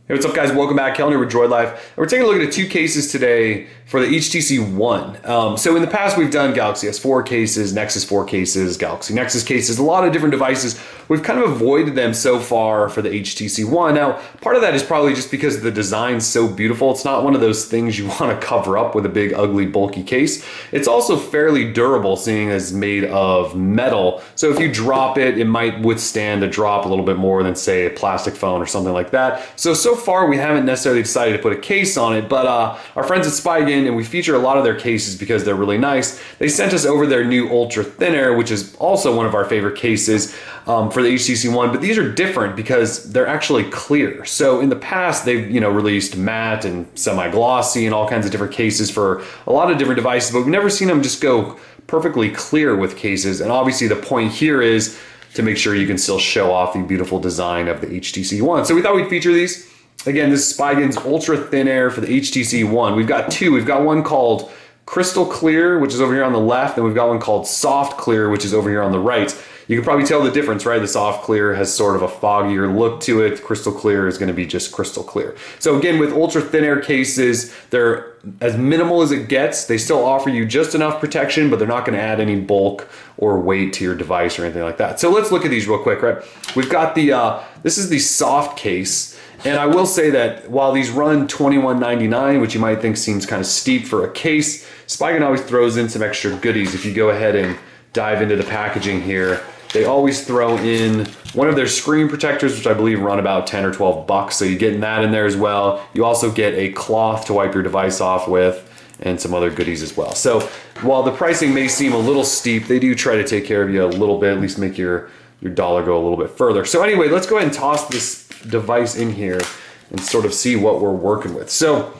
Hey, what's up guys? Welcome back. Kellner with Droid Life. And we're taking a look at two cases today for the HTC One. So in the past we've done Galaxy S4 cases, Nexus 4 cases, Galaxy Nexus cases, a lot of different devices. We've kind of avoided them so far for the HTC One. Now, part of that is probably just because the design's so beautiful. It's not one of those things you want to cover up with a big, ugly, bulky case. It's also fairly durable, seeing as made of metal. So if you drop it, it might withstand a drop a little bit more than, say, a plastic phone or something like that. So far we haven't necessarily decided to put a case on it, but our friends at Spigen, and we feature a lot of their cases because they're really nice, they sent us over their new ultra thin air, which is also one of our favorite cases for the HTC One, but these are different because they're actually clear. So in the past they've released matte and semi-glossy and all kinds of different cases for a lot of different devices, but we've never seen them just go perfectly clear with cases. And obviously the point here is to make sure you can still show off the beautiful design of the HTC One. So we thought we'd feature these. Again, this is Spigen's Ultra Thin Air for the HTC One. We've got two. We've got one called Crystal Clear, which is over here on the left, and we've got one called Soft Clear, which is over here on the right. You can probably tell the difference, right? The Soft Clear has sort of a foggier look to it. Crystal Clear is going to be just crystal clear. So again, with Ultra Thin Air cases, they're as minimal as it gets. They still offer you just enough protection, but they're not going to add any bulk or weight to your device or anything like that. So let's look at these real quick, right? We've got the, this is the soft case. And I will say that while these run $21.99, which you might think seems kind of steep for a case, Spigen always throws in some extra goodies. If you go ahead and dive into the packaging here, they always throw in one of their screen protectors, which I believe run about 10 or 12 bucks. So you get that in there as well. You also get a cloth to wipe your device off with and some other goodies as well. So while the pricing may seem a little steep, they do try to take care of you a little bit, at least make your dollar go a little bit further. So anyway, let's go ahead and toss this device in here and sort of see what we're working with. So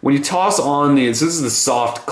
when you toss on the, so this is the soft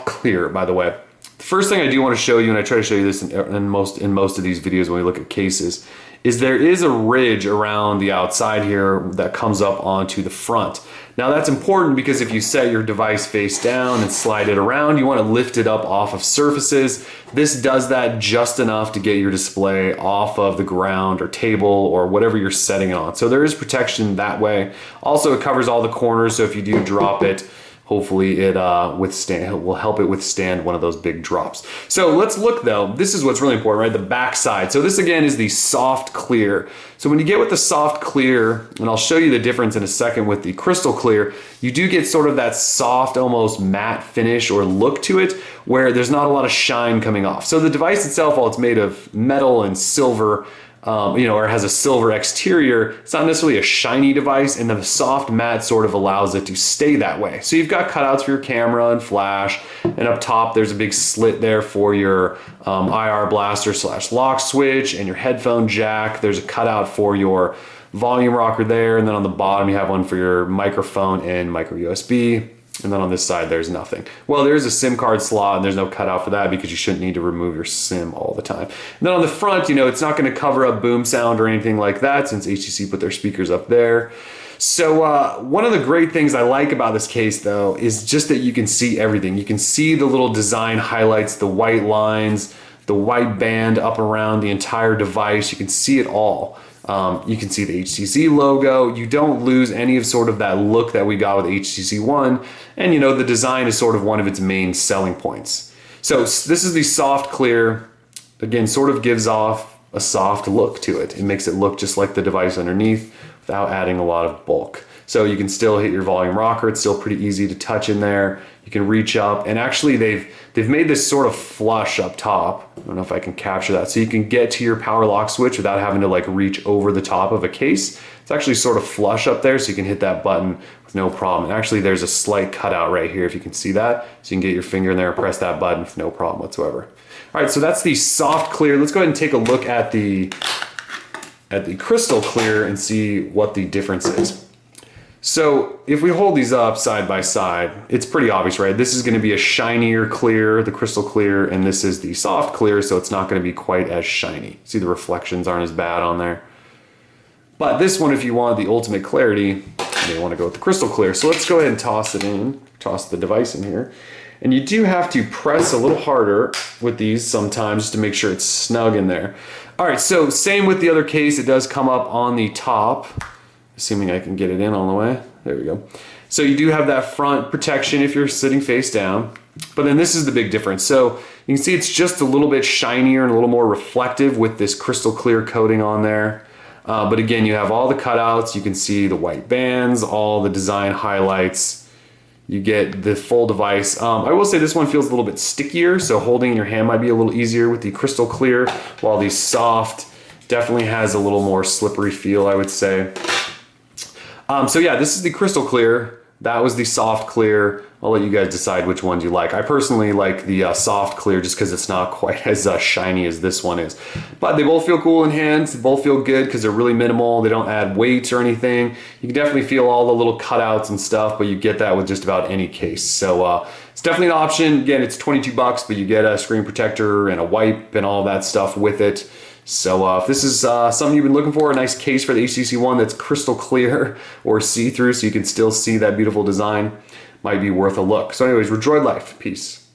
clear, by the way. The first thing I do want to show you, and I try to show you this in most of these videos when we look at cases, is there is a ridge around the outside here that comes up onto the front. Now that's important because if you set your device face down and slide it around, you want to lift it up off of surfaces. This does that just enough to get your display off of the ground or table or whatever you're setting it on. So there is protection that way. Also, it covers all the corners, so if you do drop it, hopefully it will help it withstand one of those big drops. So let's look though, this is what's really important, right? The back side. So this again is the soft clear. So when you get with the soft clear, and I'll show you the difference in a second with the crystal clear, you do get sort of that soft, almost matte finish or look to it where there's not a lot of shine coming off. So the device itself, while it's made of metal and silver, or has a silver exterior, it's not necessarily a shiny device, and the soft matte sort of allows it to stay that way. So you've got cutouts for your camera and flash, and up top there's a big slit there for your IR blaster / lock switch and your headphone jack. There's a cutout for your volume rocker there, and then on the bottom you have one for your microphone and micro USB. And then on this side, there's nothing. Well, there's a SIM card slot, and there's no cutout for that because you shouldn't need to remove your SIM all the time. And then on the front, it's not going to cover up boom sound or anything like that since HTC put their speakers up there. So one of the great things I like about this case, though, is just that you can see everything. You can see the little design highlights, the white lines, the white band up around the entire device. You can see it all. You can see the HTC logo. You don't lose any of sort of that look that we got with HTC One. And the design is sort of one of its main selling points. So this is the soft clear. Again, sort of gives off a soft look to it. It makes it look just like the device underneath without adding a lot of bulk. So you can still hit your volume rocker. It's still pretty easy to touch in there. You can reach up, and actually they've made this sort of flush up top. I don't know if I can capture that. So you can get to your power lock switch without having to like reach over the top of a case. It's actually sort of flush up there, so you can hit that button with no problem. And actually there's a slight cutout right here if you can see that. So you can get your finger in there and press that button with no problem whatsoever. All right, so that's the soft clear. Let's go ahead and take a look at the crystal clear and see what the difference is. So if we hold these up side by side, it's pretty obvious, right? This is going to be a shinier clear, the crystal clear, and this is the soft clear, so it's not going to be quite as shiny. See, the reflections aren't as bad on there. But this one, if you want the ultimate clarity, you may want to go with the crystal clear. So let's go ahead and toss it in, toss the device in here. And you do have to press a little harder with these sometimes just to make sure it's snug in there. All right, so same with the other case, it does come up on the top. assuming I can get it in all the way. There we go. So you do have that front protection if you're sitting face down, but then this is the big difference. So you can see it's just a little bit shinier and a little more reflective with this crystal clear coating on there. But again, you have all the cutouts. You can see the white bands, all the design highlights. You get the full device. I will say this one feels a little bit stickier, so holding in your hand might be a little easier with the crystal clear, while the soft definitely has a little more slippery feel, I would say. So yeah, this is the crystal clear. That was the soft clear. I'll let you guys decide which ones you like. I personally like the soft clear just because it's not quite as shiny as this one is. But they both feel cool in hands. They both feel good because they're really minimal. They don't add weight or anything. You can definitely feel all the little cutouts and stuff, but you get that with just about any case. So it's definitely an option. Again, it's 22 bucks, but you get a screen protector and a wipe and all that stuff with it. So if this is something you've been looking for, a nice case for the HTC One that's crystal clear or see-through so you can still see that beautiful design, might be worth a look. So anyways, we're Droid Life. Peace.